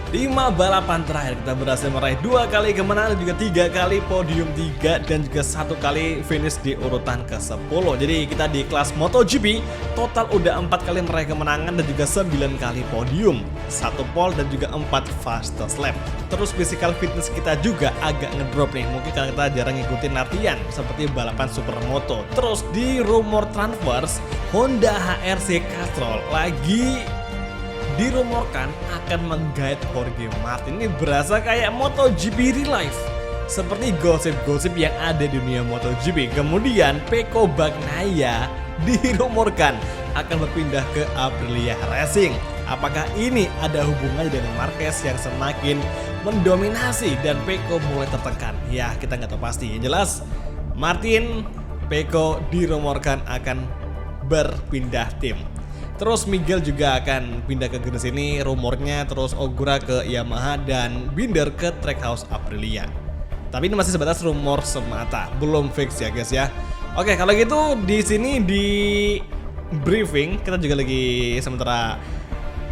5 balapan terakhir kita berhasil meraih 2 kali kemenangan dan juga 3 kali podium 3 dan juga 1 kali finish di urutan ke-10. Jadi kita di kelas MotoGP total udah 4 kali meraih kemenangan dan juga 9 kali podium, 1 pole dan juga 4 fastest lap. Terus physical fitness kita juga agak ngedrop nih, mungkin karena kita jarang ngikutin latihan seperti balapan supermoto. Terus di rumor transfers, Honda HRC Castrol lagi dirumorkan akan menggait Jorge Martin. Ini berasa kayak MotoGP real life, seperti gosip-gosip yang ada di dunia MotoGP. Kemudian Pecco Bagnaia dirumorkan akan berpindah ke Aprilia Racing. Apakah ini ada hubungannya dengan Marquez yang semakin mendominasi dan Pecco mulai tertekan? Ya, kita nggak tahu pasti. Yang jelas Martin, Pecco dirumorkan akan berpindah tim. Terus Miguel juga akan pindah ke Gears ini rumornya, terus Ogura ke Yamaha dan Binder ke Trackhouse Aprilia. Tapi ini masih sebatas rumor semata, belum fix ya guys ya. Oke, kalau gitu di sini di briefing kita juga lagi sementara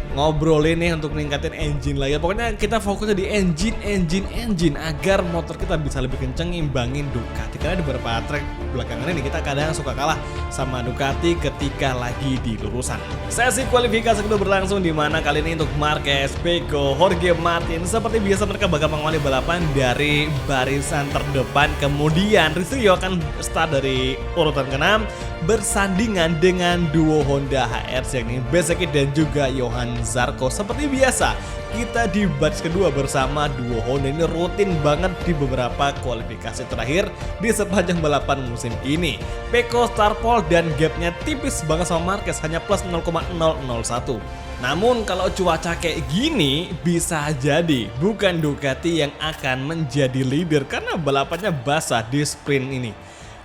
ngobrolin nih untuk meningkatin engine lagi. Pokoknya kita fokusnya di engine agar motor kita bisa lebih kenceng imbangin Ducati. Karena di beberapa track belakangan ini kita kadang suka kalah sama Ducati ketika lagi di lurusan. Sesi kualifikasi kedua berlangsung di mana kali ini untuk Marquez, Pecco, Jorge Martin seperti biasa mereka bakal mengawali balapan dari barisan terdepan. Kemudian Rizio akan start dari urutan ke-6 bersandingan dengan duo Honda HRC yakni Bezzecchi dan juga Johan Zarco. Seperti biasa kita di batch kedua bersama duo Honda ini rutin banget di beberapa kualifikasi terakhir di sepanjang balapan musim ini. Pecco start pole dan gapnya tipis banget sama Marquez, hanya plus 0,001. Namun kalau cuaca kayak gini bisa jadi bukan Ducati yang akan menjadi leader karena balapannya basah di sprint ini.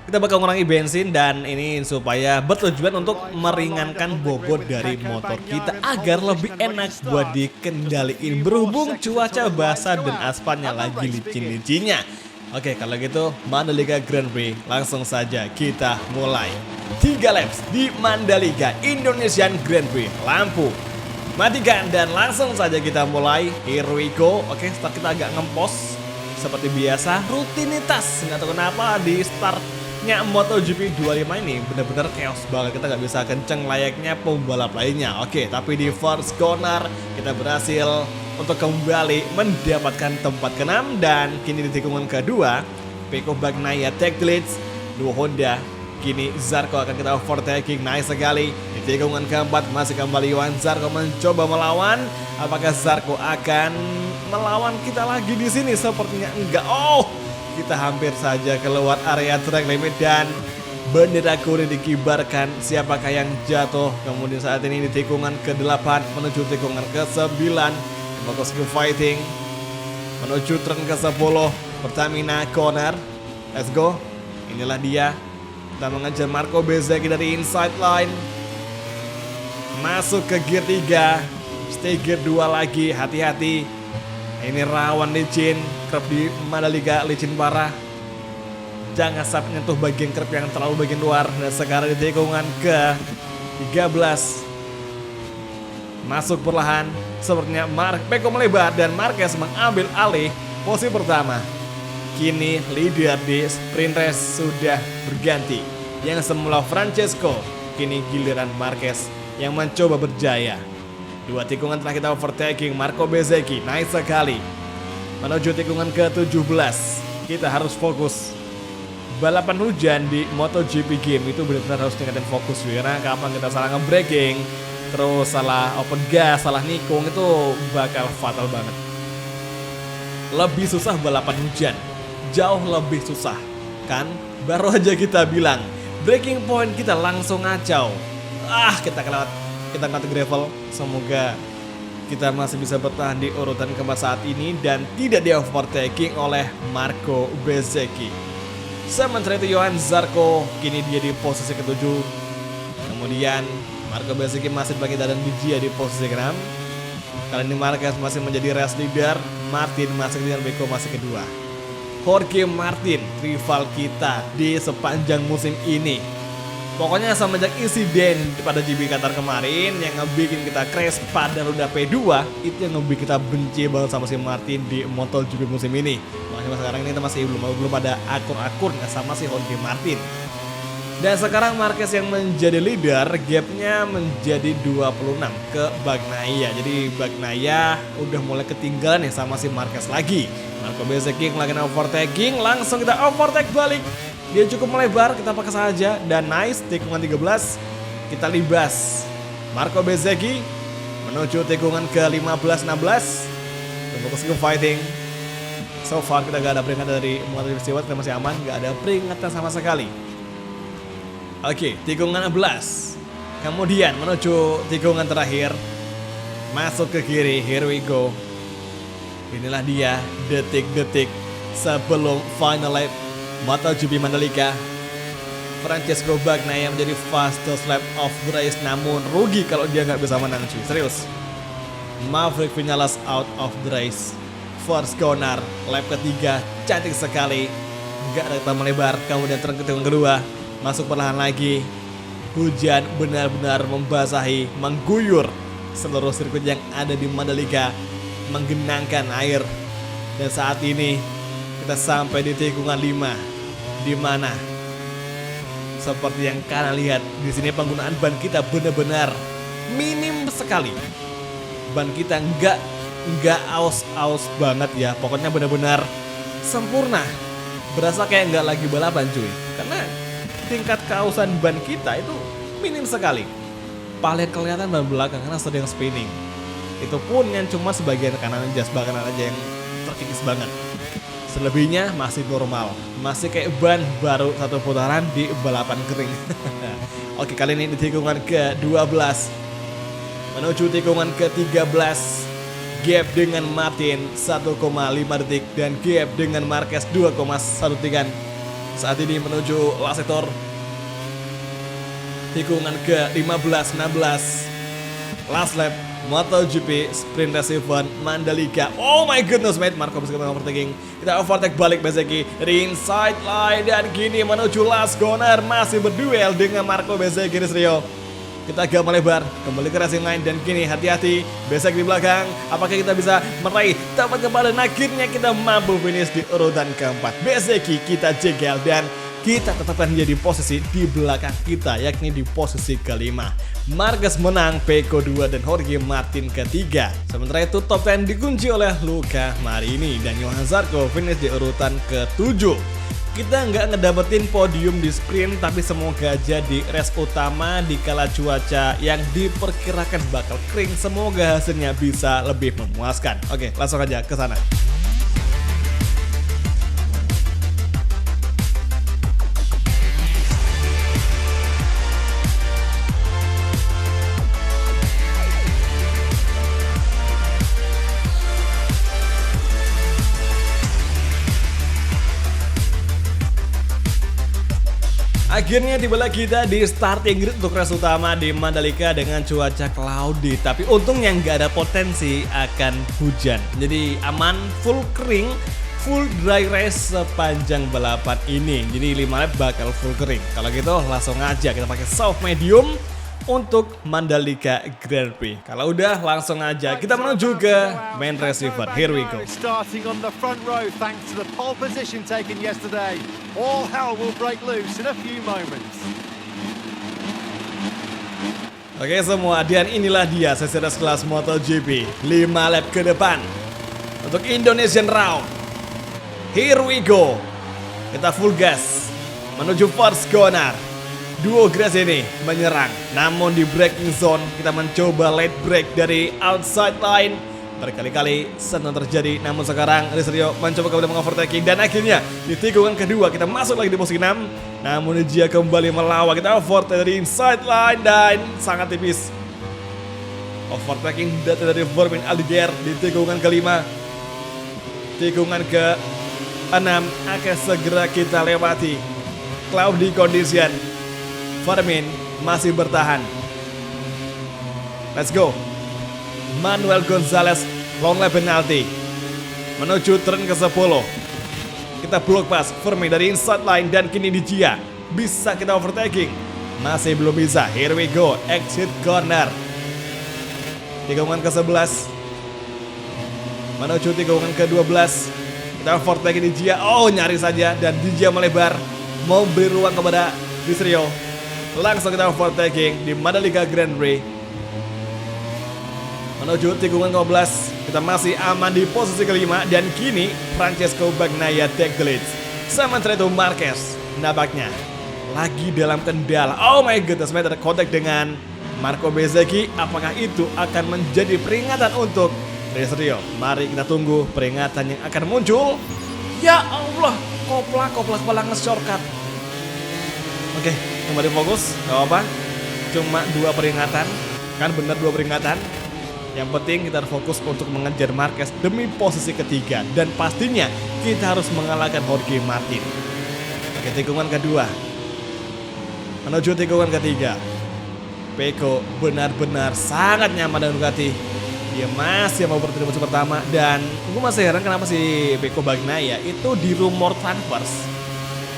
Kita bakal mengurangi bensin dan ini supaya bertujuan untuk meringankan bobot dari motor kita agar lebih enak buat dikendaliin berhubung cuaca basah dan aspalnya lagi licin-licinnya. Oke, kalau gitu Mandalika Grand Prix langsung saja kita mulai. 3 laps di Mandalika Indonesian Grand Prix. Lampu matikan dan langsung saja kita mulai. Here we go. Oke, start kita agak ngempos seperti biasa, rutinitas. Nggak tahu kenapa di startnya MotoGP 25 ini bener-bener chaos banget. Kita nggak bisa kenceng layaknya pembalap lainnya. Oke, tapi di first corner kita berhasil untuk kembali mendapatkan tempat ke-6 dan kini di tikungan kedua Pecco Bagnaia take the lead, duo Honda. Kini Zarco akan kita overtaking, nice sekali. Di tikungan keempat masih kembali Johan Zarco mencoba melawan. Apakah Zarco akan melawan kita lagi di sini? Sepertinya enggak. Oh, kita hampir saja keluar area track limit dan bendera kuning dikibarkan. Siapakah yang jatuh? Kemudian saat ini di tikungan ke-8 menuju tikungan ke-9 Motosikal Fighting menuju turn ke-10 Pertamina Corner. Let's go. Inilah dia. Kita mengejar Marco Bezzecchi dari inside line. Masuk ke gear 3. Stay gear 2 lagi. Hati-hati. Ini rawan licin. Kerap di Mandalika licin parah. Jangan sampai menyentuh bagian kerap yang terlalu bagian luar. Dan sekarang di tikungan ke 13 masuk perlahan. Sepertinya Pecco melebar dan Marquez mengambil alih posisi pertama. Kini leader di sprint race sudah berganti. Yang semula Francesco, kini giliran Marquez yang mencoba berjaya. 2 tikungan telah kita overtaking Marco Bezzecchi, nice sekali. Menuju tikungan ke-17, kita harus fokus. Balapan hujan di MotoGP game itu benar-benar harus tingkatin fokus. Karena kapan kita salah nge-braking, terus salah open gas, salah nikung, itu bakal fatal banget. Lebih susah balapan hujan, jauh lebih susah. Kan baru aja kita bilang breaking point kita langsung ngacau. Kita ngeliat gravel. Semoga kita masih bisa bertahan di urutan keempat saat ini dan tidak di overtaking oleh Marco Bezzecchi. Sementara itu Johan Zarco kini dia di posisi ke-7. Kemudian Marco Bezzecchi masih bagi dan Bigia di posisi ke-6. Kali ini Marquez masih menjadi race leader. Martin masih dan Pecco masih kedua. Jorge Martin, rival kita di sepanjang musim ini. Pokoknya semenjak insiden pada GB Qatar kemarin yang ngebikin kita crash pada roda P2, itu yang ngebikin kita benci banget sama si Martin di MotoGP musim ini. Makanya sekarang ini kita masih belum ada akur-akur sama si Jorge Martin. Dan sekarang Marquez yang menjadi leader, gapnya menjadi 26 ke Bagnaia. Jadi Bagnaia udah mulai ketinggalan ya sama si Marquez lagi. Marco Bezzecchi melakukan overtaking, langsung kita overtake balik. Dia cukup melebar, kita pakai saja. Dan nice, tikungan 13 kita libas Marco Bezzecchi menuju tikungan ke 15-16. Fokus ke fighting. So far kita gak ada peringatan dari MotoGP Stewart, kita masih aman, gak ada peringatan sama sekali. Oke, tikungan 16. Kemudian menuju tikungan terakhir, masuk ke kiri, here we go. Inilah dia detik-detik sebelum final lap MotoGP Mandalika. Francesco Bagnaia menjadi fastest lap of the race, namun rugi kalau dia nggak bisa menang cuy, serius. Maverick Vinales out of the race. First corner, lap ketiga, cantik sekali, nggak ada tambah melebar. Kemudian turun ke tikungan kedua, masuk perlahan lagi. Hujan benar-benar membasahi, mengguyur seluruh sirkuit yang ada di Mandalika, menggenangkan air. Dan saat ini kita sampai di tikungan 5, di mana seperti yang kalian lihat di sini penggunaan ban kita benar-benar minim sekali. Ban kita nggak aus banget ya, pokoknya benar-benar sempurna. Berasa kayak nggak lagi balapan cuy, karena tingkat keausan ban kita itu minim sekali. Paling kelihatan ban belakang karena sedang spinning. Itu pun yang cuma sebagian kanan jas bahkan aja yang terkikis banget. Selebihnya masih normal, masih kayak ban baru satu putaran di balapan kering. Oke, kali ini di tikungan ke-12 menuju tikungan ke-13, gap dengan Martin 1,5 detik dan gap dengan Marquez 2,13. Saat ini menuju last sector, tikungan ke-15-16, last lap MotoGP Sprint Race Event Mandalika. Oh my goodness mate, Marco Bezzecchi overtaking. Kita overtake balik Bezzecchi dari inside line dan kini menuju last corner, masih berduel dengan Marco Bezzecchi di Rio. Kita agak melebar kembali ke racing line dan kini hati-hati Bezzecchi di belakang. Apakah kita bisa meraih tempat kembali? Akhirnya kita mampu finish di urutan keempat. Bezzecchi kita jegal dan kita tetapkan dia di posisi di belakang kita, yakni di posisi kelima. Marquez menang, Pecco 2 dan Jorge Martin ketiga. Sementara itu top 10 dikunci oleh Luca Marini dan Johan Zarco finish di urutan ke-7. Kita nggak ngedapetin podium di sprint, tapi semoga aja di race utama di kala cuaca yang diperkirakan bakal kering, semoga hasilnya bisa lebih memuaskan. Oke, langsung aja ke sana. Akhirnya tibalah kita di starting grid untuk race utama di Mandalika dengan cuaca cloudy. Tapi untungnya nggak ada potensi akan hujan. Jadi aman, full kering, full dry race sepanjang balapan ini. Jadi 5 lap bakal full kering. Kalau gitu langsung aja kita pakai soft medium untuk Mandalika Grand Prix. Kalau udah langsung aja kita menuju ke main race event. Here we go. Starting on the front row thanks to the pole position taken yesterday. All hell will break loose in a few moments. Oke semua, dan inilah dia sesi race kelas MotoGP 5 lap ke depan untuk Indonesian Round. Here we go. Kita full gas menuju first corner. Duo Grass ini menyerang, namun di braking zone kita mencoba late break dari outside line. Berkali-kali senang terjadi, namun sekarang Rio mencoba kembali mengovertaking dan akhirnya di tikungan kedua kita masuk lagi di posisi 6. Namun dia kembali melawan, kita overtake dari inside line dan sangat tipis. Overtaking data dari Fermin Aldiger di tikungan kelima. Tikungan ke-6 akan segera kita lewati. Cloudy condition. Fermin masih bertahan. Let's go. Manuel Gonzalez long lap penalty menuju turn ke-10. Kita block pass Fermin dari inside line dan kini di Gia bisa kita overtaking. Masih belum bisa. Here we go. Exit corner. Tikungan ke-11 menuju tikungan ke-12. Kita overtake di Gia. Oh, nyaris saja. Dan di Gia melebar, mau beri ruang kepada Rizrio. Langsung kita overtaking di Mandalika Grand Prix. Menuju tikungan ke-12. Kita masih aman di posisi kelima. Dan kini Francesco Bagnaia take the lead. Sementara itu Marquez nampaknya lagi dalam kendala. Oh my goodness, meter kontak dengan Marco Bezzecchi. Apakah itu akan menjadi peringatan untuk Rizrio? Mari kita tunggu peringatan yang akan muncul. Ya Allah, kopla kepala nge-shortcut. Oke, kembali fokus, gak apa-apa. Cuma 2 peringatan, kan benar 2 peringatan. Yang penting kita harus fokus untuk mengejar Marquez demi posisi ketiga. Dan pastinya kita harus mengalahkan Jorge Martin. Oke, tikungan kedua menuju tikungan ketiga. Pecco benar-benar sangat nyaman dengan Ducati. Dia masih mau bertemu musim pertama. Dan gue masih heran kenapa si Pecco Bagnaia itu di rumor transfers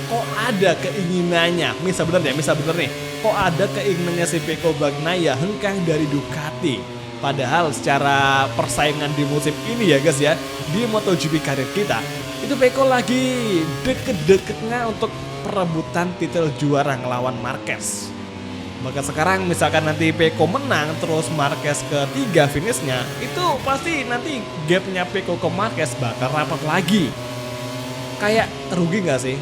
kok ada keinginannya. Misal bener nih, kok ada keinginannya si Pecco Bagnaia hengkang dari Ducati. Padahal secara persaingan di musim ini ya guys ya, di MotoGP karir kita, itu Pecco lagi deket-deketnya untuk perebutan titel juara ngelawan Marquez. Maka sekarang misalkan nanti Pecco menang terus Marquez ketiga finishnya, itu pasti nanti gapnya Pecco ke Marquez bakal rapat lagi. Kayak rugi gak sih?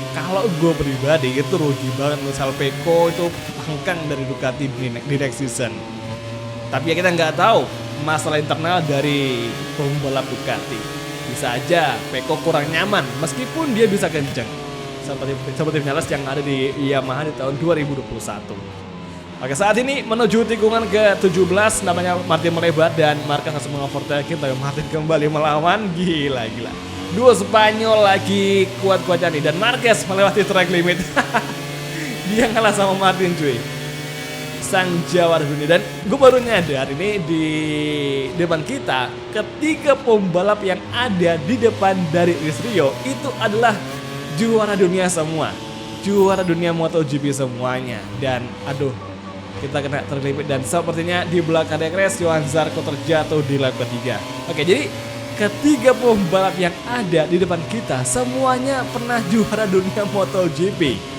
Kalau gue pribadi itu rugi banget misal Pecco itu hengkang dari Ducati di next season. Tapi ya kita nggak tahu masalah internal dari pembalap Ducati. Bisa aja Pecco kurang nyaman meskipun dia bisa kenceng. Seperti Vinales yang ada di Yamaha di tahun 2021. Oke, saat ini menuju tikungan ke-17, namanya Martin melebar dan Marquez langsung mengovertake, tapi Martin kembali melawan. Gila. Dua Spanyol lagi kuat-kuatnya nih dan Marquez melewati track limit. Dia ngalah sama Martin cuy. Sang jawara dunia. Dan gue baru nyadar ini di depan kita, ketiga pembalap yang ada di depan dari Rizrio itu adalah juara dunia semua, juara dunia MotoGP semuanya. Dan aduh, kita kena terlibat dan sepertinya di belakang DRS Johan Zarco terjatuh di lap ketiga. Oke, jadi ketiga pembalap yang ada di depan kita semuanya pernah juara dunia MotoGP.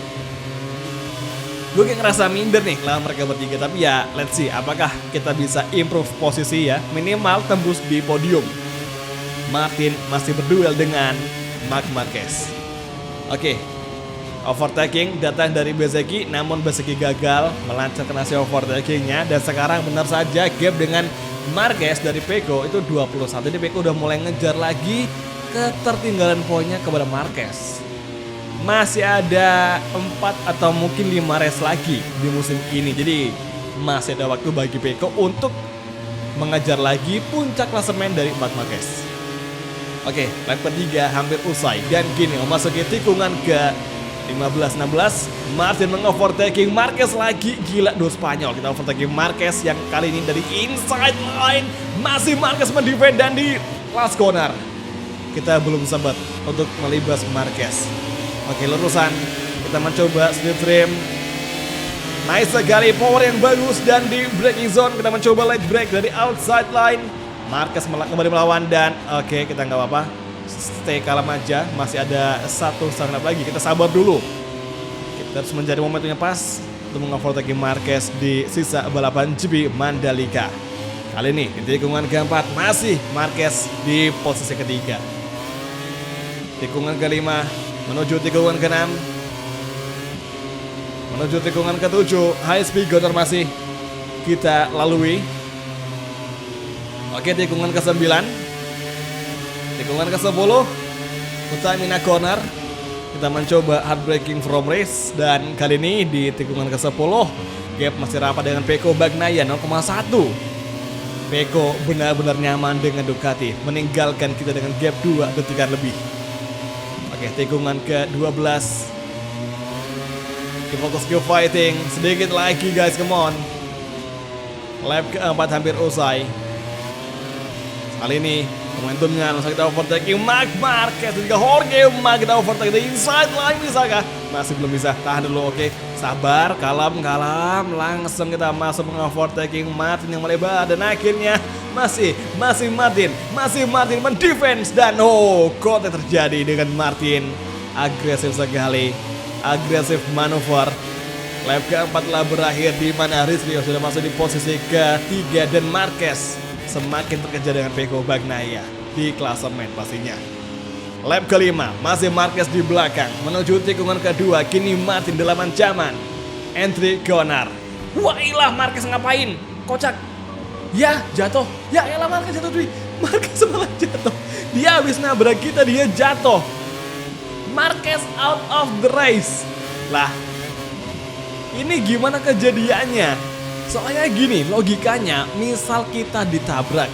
Gue kayak ngerasa minder nih lawan mereka bertiga, tapi ya let's see apakah kita bisa improve posisi ya, minimal tembus di podium. Martin masih berduel dengan Marc Marquez. Oke, overtaking datang dari Bezzecchi, namun Bezzecchi gagal melancarkan hasil overtakingnya. Dan sekarang benar saja gap dengan Marquez dari Pecco itu 21. Jadi Pecco udah mulai ngejar lagi ketertinggalan poinnya kepada Marquez. Masih ada 4 atau mungkin 5 race lagi di musim ini. Jadi masih ada waktu bagi Pecco untuk mengejar lagi puncak klasemen dari Marc Marquez. Oke, lap ketiga hampir usai dan kini memasuki tikungan ke 15-16. Martin mengovertaking Marquez lagi. Gila, 2 Spanyol. Kita overtaking Marquez yang kali ini dari inside line. Masih Marquez mendefend dan di last corner kita belum sempat untuk melibas Marquez. Oke, lurusan. Kita mencoba slipstream. Nice sekali, power yang bagus. Dan di braking zone kita mencoba light brake dari outside line. Marquez kembali melawan dan oke, kita nggak apa-apa, stay kalem aja, masih ada 1 setengah lap lagi, kita sabar dulu. Kita harus mencari momentumnya pas untuk mengovertake Marquez di sisa balapan GP Mandalika. Kali ini di tikungan keempat masih Marquez di posisi ketiga. Tikungan kelima menuju tikungan keenam, menuju tikungan ketujuh, high speed corner masih kita lalui. Oke, tikungan ke-9, tikungan ke-10, Utamina corner. Kita mencoba hard braking from race dan kali ini di tikungan ke-10 gap masih rapat dengan Pecco Bagnaia 0,1. Pecco benar-benar nyaman dengan Ducati, meninggalkan kita dengan gap 2 detikan lebih. Oke, tikungan ke-12. Kita fokus ke fighting, sedikit lagi guys, come on. Lap keempat hampir usai. Kali ini momentumnya langsung kita overtaking Marc Marquez dan juga Jorge Marquez. Kita overtake the inside line, bisakah? Masih belum bisa, tahan dulu, oke. Sabar, kalem. Langsung kita masuk mengovertaking Martin yang melebar. Dan akhirnya masih Martin mendefense. Dan kok terjadi dengan Martin. Agresif sekali, agresif manuver. Lap keempat telah berakhir di mana Rizrio sudah masuk di posisi ketiga dan Marquez semakin terkejar dengan Pecco Bagnaia di klasemen pastinya. Lap kelima masih Marquez di belakang menuju tikungan kedua. Kini Martin dalam ancaman entry corner. Wailah, Marquez ngapain? Kocak. Ya jatuh. Ya elah, Marquez jatuh cuy. Marquez malah jatuh. Dia habis nabrak kita, dia jatuh. Marquez out of the race. Lah, ini gimana kejadiannya? Soalnya gini logikanya, misal kita ditabrak,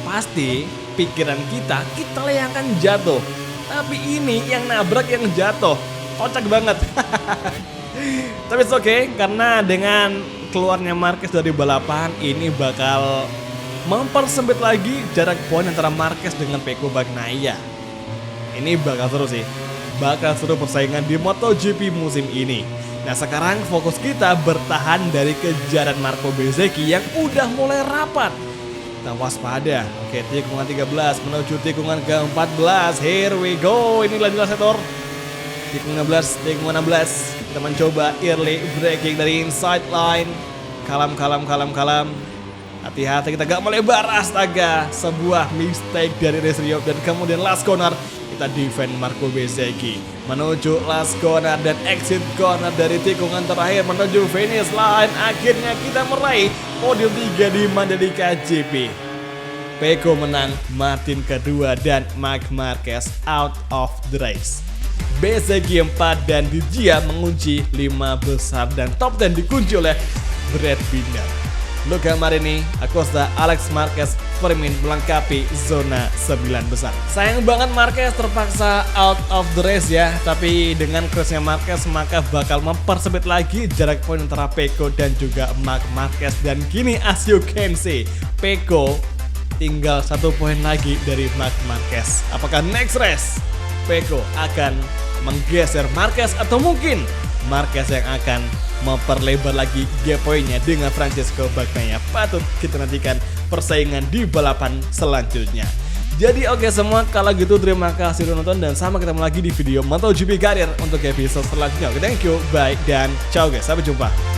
pasti pikiran kita lah yang akan jatuh. Tapi ini yang nabrak yang jatuh. Kocak banget. Tapi it's okay, karena dengan keluarnya Marquez dari balapan, ini bakal mempersempit lagi jarak poin antara Marquez dengan Pecco Bagnaia. Ini bakal seru sih. Bakal seru persaingan di MotoGP musim ini. Nah, sekarang fokus kita bertahan dari kejaran Marco Bezzecchi yang udah mulai rapat. Kita waspada. Oke, tikungan 13 menuju tikungan ke-14. Here we go. Ini lagi sektor. Tikungan 16. Kita mencoba early braking dari inside line. Kalem. Hati-hati, kita gak melebar. Astaga, sebuah mistake dari Rizrio. Dan kemudian last corner kita defend Marco Bezzecchi menuju last corner dan exit corner dari tikungan terakhir menuju finish line. Akhirnya kita meraih podium 3 di Mandalika GP. Pecco menang, Martin kedua, dan Marc Marquez out of the race. Bezzecchi 4 dan Di Gia mengunci 5 besar dan top 10 dikunci oleh Brad Binder. Luca Marini, Acosta, Alex Marquez, Firmin melengkapi zona 9 besar. Sayang banget Marquez terpaksa out of the race ya. Tapi dengan crashnya Marquez maka bakal mempersempit lagi jarak poin antara Pecco dan juga Marc Marquez. Dan kini as you can see, Pecco tinggal 1 poin lagi dari Marc Marquez. Apakah next race Pecco akan menggeser Marquez atau mungkin Marquez yang akan memperlebar lagi gap poinnya dengan Francesco Bagnaia? Patut kita nantikan persaingan di balapan selanjutnya. Jadi oke semua, kalau gitu terima kasih udah nonton dan sampai ketemu lagi di video MotoGP Karir untuk episode selanjutnya. Oke, thank you, bye dan ciao guys, sampai jumpa.